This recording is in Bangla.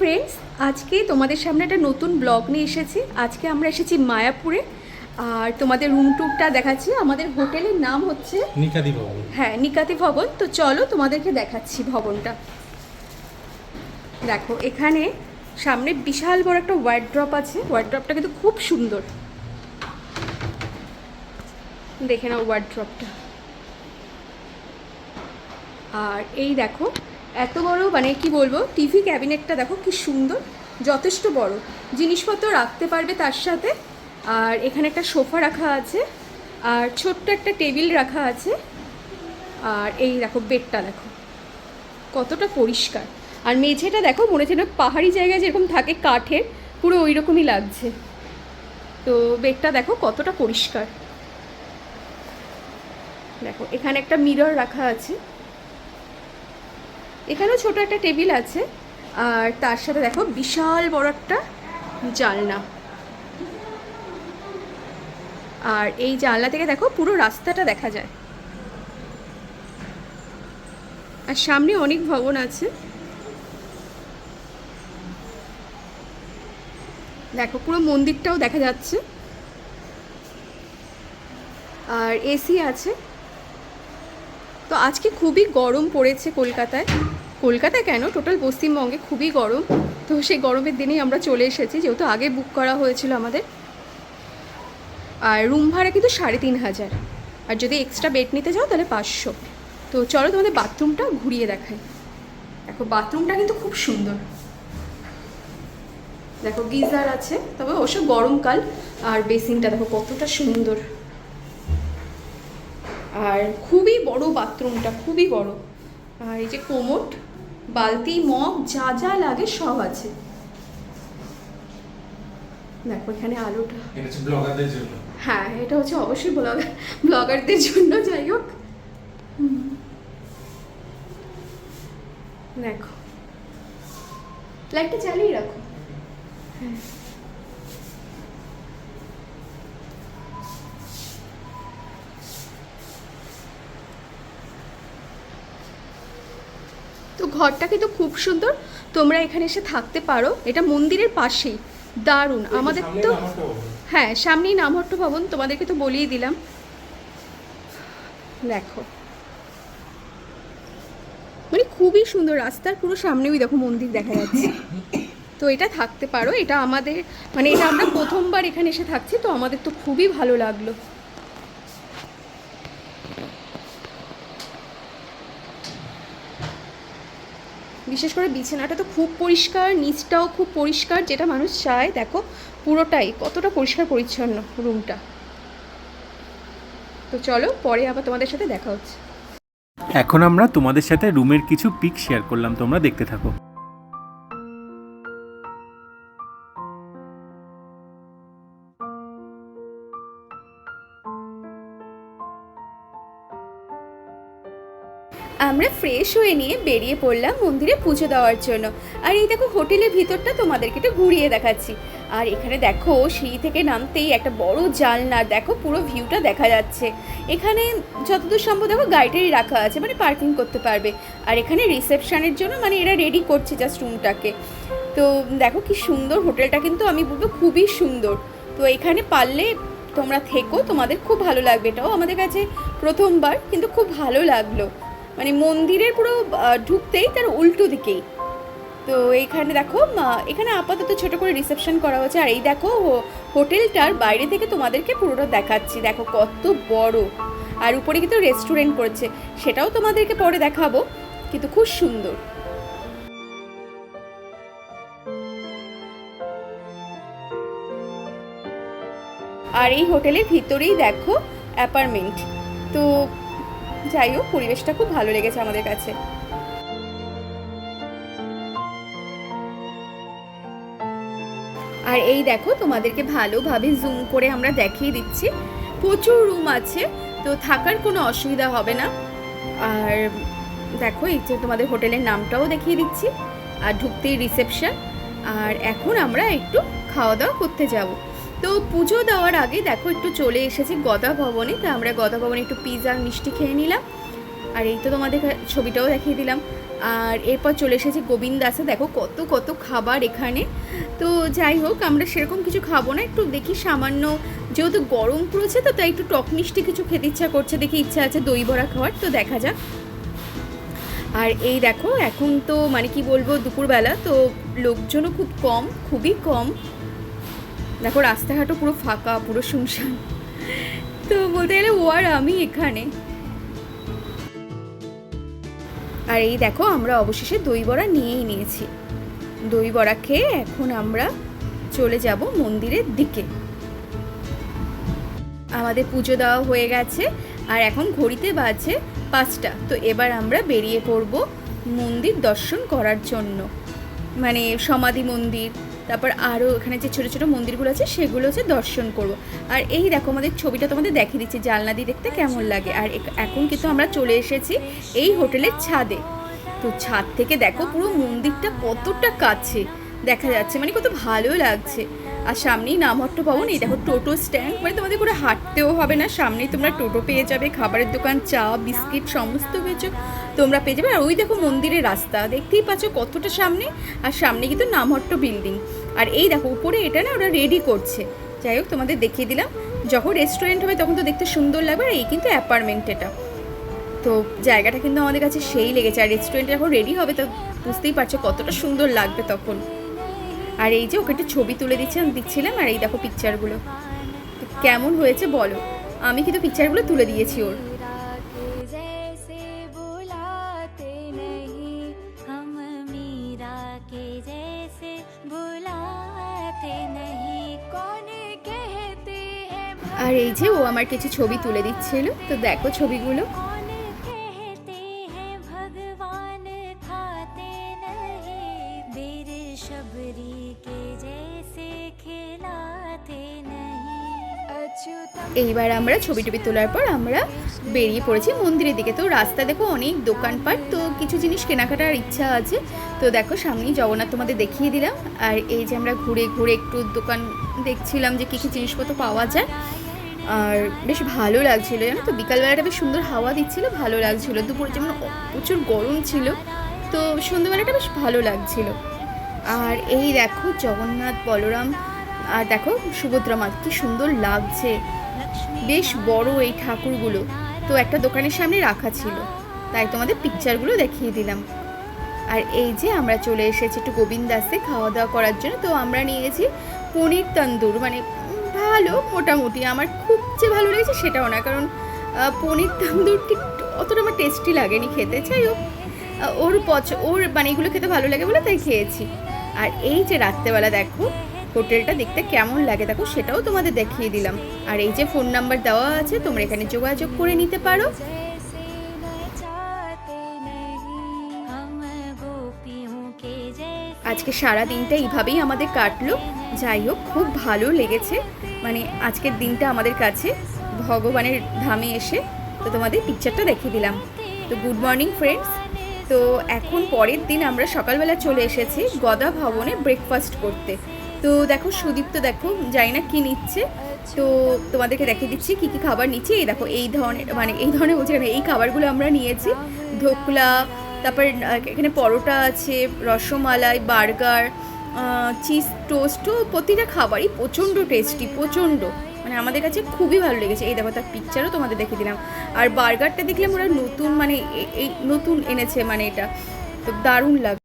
ফ্রেন্ডস, আজকে তোমাদের সামনে একটা নতুন ব্লগ নিয়ে এসেছি। আজকে আমরা এসেছি মায়াপুরে, আর তোমাদের রুম ট্যুরটা দেখাচ্ছি। আমাদের হোটেলের নাম হচ্ছে নিকাতি ভবন। হ্যাঁ, নিকাতি ভবন। তো চলো তোমাদেরকে দেখাচ্ছি ভবনটা। দেখো, এখানে সামনে বিশাল বড় একটা ওয়ার্ড্রপ আছে। ওয়ার্ড্রপটা কিন্তু খুব সুন্দর, দেখে নাও ওয়ার্ড্রপটা। আর এই দেখো এত বড়, মানে কি বলবো, টিভি ক্যাবিনেটটা দেখো কি সুন্দর, যথেষ্ট বড়, জিনিসপত্র রাখতে পারবে তার সাথে। আর এখানে একটা সোফা রাখা আছে, আর ছোট্ট একটা টেবিল রাখা আছে। আর এই দেখো বেডটা দেখো কতটা পরিষ্কার, আর মেঝেটা দেখো মনে হচ্ছে না পাহাড়ি জায়গায় যেরকম থাকে কাঠের, পুরো ওই রকমই লাগছে। তো বেডটা দেখো কতটা পরিষ্কার। দেখো এখানে একটা মিরর রাখা আছে, এখানেও ছোট একটা টেবিল আছে, আর তার সাথে দেখো বিশাল বড় একটা জানলা। আর এই জানলা থেকে দেখো পুরো রাস্তাটা দেখা যায়। আর সামনে অনেক ভবন আছে, দেখো পুরো মন্দিরটাও দেখা যাচ্ছে। আর এসি আছে। তো আজকে খুবই গরম পড়েছে কলকাতায়, কলকাতায় কেন টোটাল পশ্চিমবঙ্গে খুবই গরম। তো সেই গরমের দিনেই আমরা চলে এসেছি, যেহেতু আগে বুক করা হয়েছিল আমাদের। আর রুম ভাড়া কিন্তু ৩৫০০, আর যদি এক্সট্রা বেড নিতে যাও তাহলে ৫০০। তো চলো তোমাদের বাথরুমটা ঘুরিয়ে দেখাই। দেখো বাথরুমটা কিন্তু খুব সুন্দর, দেখো গিজার আছে, তবে অবশ্য গরমকাল। আর বেসিনটা দেখো কতটা সুন্দর, আর খুবই বড় বাথরুমটা, খুবই বড়। আর এই যে কোমোট, বালতি, মগ, যা যা লাগে সব আছে। দেখো এখানে আলোটা, এটা হচ্ছে ব্লগারদের জন্য। হ্যাঁ এটা হচ্ছে অবশ্যই ব্লগারদের জন্য। যাই হোক, দেখো লাইটটা চালিয়ে রাখো। হ্যাঁ, তো ঘরটা কিন্তু খুব সুন্দর, তোমরা এখানে এসে থাকতে পারো। এটা মন্দিরের পাশেই, দারুণ। আমাদের তো হ্যাঁ সামনেই নামহট্ট ভবন, তোমাদেরকে তো বলেই দিলাম। দেখো মানে খুবই সুন্দর, রাস্তার পুরো সামনেই দেখো মন্দির দেখা যাচ্ছে। তো এটা থাকতে পারো, এটা আমাদের মানে এটা আমরা প্রথমবার এখানে এসে থাকছি, তো আমাদের তো খুবই ভালো লাগলো। বিশেষ করে বিছানাটা তো খুব পরিষ্কার, নিচটাও খুব পরিষ্কার, যেটা মানুষ চায়। দেখো পুরোটাই কতটা পরিষ্কার পরিচ্ছন্ন রুমটা। তো চলো পরে আবার তোমাদের সাথে দেখা হচ্ছে। এখন আমরা তোমাদের সাথে রুমের কিছু পিক শেয়ার করলাম, তোমরা দেখতে থাকো। আমরা ফ্রেশ হয়ে নিয়ে বেরিয়ে পড়লাম মন্দিরে পুজো দেওয়ার জন্য। আর এই দেখো হোটেলের ভিতরটা তোমাদেরকে একটু ঘুরিয়ে দেখাচ্ছি। আর এখানে দেখো সিঁড়ি থেকে নামতেই একটা বড় জানলা, দেখো পুরো ভিউটা দেখা যাচ্ছে। এখানে যতদূর সম্ভব দেখো গাড়িটারি রাখা আছে, মানে পার্কিং করতে পারবে। আর এখানে রিসেপশনের জন্য মানে এরা রেডি করছে জাস্ট রুমটাকে। তো দেখো কি সুন্দর হোটেলটা, কিন্তু আমি বলবো খুবই সুন্দর। তো এখানে পারলে তোমরা থেকো, তোমাদের খুব ভালো লাগবে। এটাও আমাদের কাছে প্রথমবার, কিন্তু খুব ভালো লাগলো। মানে মন্দিরের পুরো ঢুকতেই তার উল্টো দিকেই। তো এইখানে দেখো এখানে আপাতত ছোট করে রিসেপশন করা হচ্ছে। আর এই দেখো হোটেলটার বাইরে থেকে তোমাদেরকে পুরোটা দেখাচ্ছি, দেখো কত বড়। আর উপরে কিন্তু রেস্টুরেন্ট করেছে, সেটাও তোমাদেরকে পরে দেখাবো, কিন্তু খুব সুন্দর। আর এই হোটেলের ভিতরেই দেখো অ্যাপার্টমেন্ট। তো যাই হোক, পরিবেশটা খুব ভালো লেগেছে আমাদের কাছে। আর এই দেখো তোমাদেরকে ভালোভাবে জুম করে আমরা দেখিয়ে দিচ্ছি, প্রচুর রুম আছে, তো থাকার কোনো অসুবিধা হবে না। আর দেখো এই যে তোমাদের হোটেলের নামটাও দেখিয়ে দিচ্ছি, আর ঢুকতেই রিসেপশন। আর এখন আমরা একটু খাওয়া দাওয়া করতে যাব। তো পুজো দেওয়ার আগে দেখো একটু চলে এসেছি গদা ভবনে। তো আমরা গদা ভবনে একটু পিৎজা আর মিষ্টি খেয়ে নিলাম। আর এই তো তোমাদের ছবিটাও দেখিয়ে দিলাম। আর এরপর চলে এসেছি গোবিন্দাসে, দেখো কত কত খাবার এখানে। তো যাই হোক, আমরা সেরকম কিছু খাবো না, একটু দেখি সামান্য, যেহেতু গরম পড়েছে তো তাই একটু টক মিষ্টি কিছু খেতে ইচ্ছা করছে, দেখি ইচ্ছা আছে দই বড়া খাওয়ার, তো দেখা যাক। আর এই দেখো এখন তো মানে কি বলবো, দুপুরবেলা তো লোকজনও খুব কম, খুবই কম। দেখো রাস্তাঘাটও পুরো ফাঁকা, পুরো শুনশান। তো বলতে গেলে ও আর আমি এখানে। আর এই দেখো আমরা অবশেষে দই বড়া নিয়েই নিয়েছি। দই বড়া খেয়ে এখন আমরা চলে যাব মন্দিরের দিকে। আমাদের পুজো দেওয়া হয়ে গেছে আর এখন ঘড়িতে বাজে 5টা। তো এবার আমরা বেরিয়ে পড়ব মন্দির দর্শন করার জন্য, মানে সমাধি মন্দির, তারপর আরও এখানে যে ছোটো ছোটো মন্দিরগুলো আছে সেগুলো হচ্ছে দর্শন করব। আর এই দেখো আমাদের ছবিটা তোমাদের দেখিয়ে দিচ্ছি, জানলা দিয়ে দেখতে কেমন লাগে। আর এখন কিন্তু আমরা চলে এসেছি এই হোটেলের ছাদে। তো ছাদ থেকে দেখো পুরো মন্দিরটা কতটা কাছে দেখা যাচ্ছে, মানে কত ভালো লাগছে। আর সামনেই নামহট্ট ভবন, এই দেখো টোটো স্ট্যান্ড, মানে তোমাদের করে হাঁটতেও হবে না, সামনেই তোমরা টোটো পেয়ে যাবে, খাবারের দোকান, চা বিস্কিট সমস্ত কিছু তোমরা পেয়ে যাবে। আর ওই দেখো মন্দিরের রাস্তা দেখতেই পাচ্ছ কতটা সামনে, আর সামনে কিন্তু নামহট্ট বিল্ডিং। আর এই দেখো উপরে এটা না ওরা রেডি করছে। যাই হোক তোমাদের দেখিয়ে দিলাম, যখন রেস্টুরেন্ট হবে তখন তো দেখতে সুন্দর লাগবে। আর এই কিন্তু অ্যাপার্টমেন্ট, এটা তো জায়গাটা কিন্তু আমাদের কাছে সেই লেগেছে। আর রেস্টুরেন্টে যখন রেডি হবে তো বুঝতেই পারছো কতটা সুন্দর লাগবে তখন। আর এই যে ওকে একটা ছবি তুলে দিচ্ছিলাম। আর এই দেখো পিকচারগুলো কেমন হয়েছে বলো, আমি কিন্তু পিকচারগুলো তুলে দিয়েছি ওর। আর এই যে ও আমার কিছু ছবি তুলে দিচ্ছিল, তো দেখো ছবিগুলো। এইবার আমরা ছবি টবি তোলার পর আমরা বেরিয়ে পড়েছি মন্দিরের দিকে। তো রাস্তা দেখো অনেক দোকানপাট, তো কিছু জিনিস কেনাকাটার ইচ্ছা আছে। তো দেখো সামনেই জগন্নাথ তোমাদের দেখিয়ে দিলাম। আর এই যে আমরা ঘুরে ঘুরে একটু দোকান দেখছিলাম যে কী কী জিনিসপত্র পাওয়া যায়। আর বেশ ভালো লাগছিলো জানো তো, বিকালবেলাটা বেশ সুন্দর হাওয়া দিচ্ছিলো, ভালো লাগছিলো। দুপুরে যেমন প্রচুর গরম ছিল, তো সন্ধ্যেবেলাটা বেশ ভালো লাগছিলো। আর এই দেখো জগন্নাথ, বলরাম, আর দেখো সুভদ্রা মা, কি সুন্দর লাগছে, বেশ বড় এই ঠাকুরগুলো। তো একটা দোকানের সামনে রাখা ছিল, তাই তোমাদের পিকচারগুলো দেখিয়ে দিলাম। আর এই যে আমরা চলে এসেছি একটু গোবিন্দাসে খাওয়া দাওয়া করার জন্য। তো আমরা নিয়েছি পনির তন্দুর, মানে ভালো মোটামুটি, আমার খুব যে ভালো লেগেছে সেটাও না, কারণ পনির তন্দুর ঠিক অতটা আমার টেস্টি লাগেনি খেতে। যাই হোক ওর মানে এগুলো খেতে ভালো লাগে বলে তাই খেয়েছি। আর এই যে রাত্রেবেলা দেখো হোটেলটা দেখতে কেমন লাগে দেখো, সেটাও তোমাদের দেখিয়ে দিলাম। আর এই যে ফোন নাম্বার দেওয়া আছে, তোমরা এখানে যোগাযোগ করে নিতে পারো। আজকে সারা দিনটা এইভাবেই আমাদের কাটলো। যাই হোক খুব ভালো লেগেছে, মানে আজকের দিনটা আমাদের কাছে ভগবানের ধামে এসে। তো তোমাদের পিকচারটা দেখিয়ে দিলাম। তো গুড মর্নিং ফ্রেন্ডস। তো এখন পরের দিন আমরা সকালবেলা চলে এসেছি গদা ভবনে ব্রেকফাস্ট করতে। তো দেখো সুদীপ্ত দেখো জানি না কী নিচ্ছে, তো তোমাদেরকে দেখিয়ে দিচ্ছি কী কী খাবার নিচ্ছি। এই দেখো এই ধরনের, মানে এই ধরনের বলছি না, এই খাবারগুলো আমরা নিয়েছি। ধোকলা, তারপর এখানে পরোটা আছে, রসমালাই, বার্গার, চিজ টোস্ট, প্রতিটা খাবারই প্রচণ্ড টেস্টি, প্রচণ্ড, মানে আমাদের কাছে খুবই ভালো লেগেছে। এই দেখো তার পিকচারও তোমাদের দেখিয়ে দিলাম। আর বার্গারটা দেখলাম ওরা নতুন, মানে এই নতুন এনেছে, মানে এটা তো দারুণ লাগে।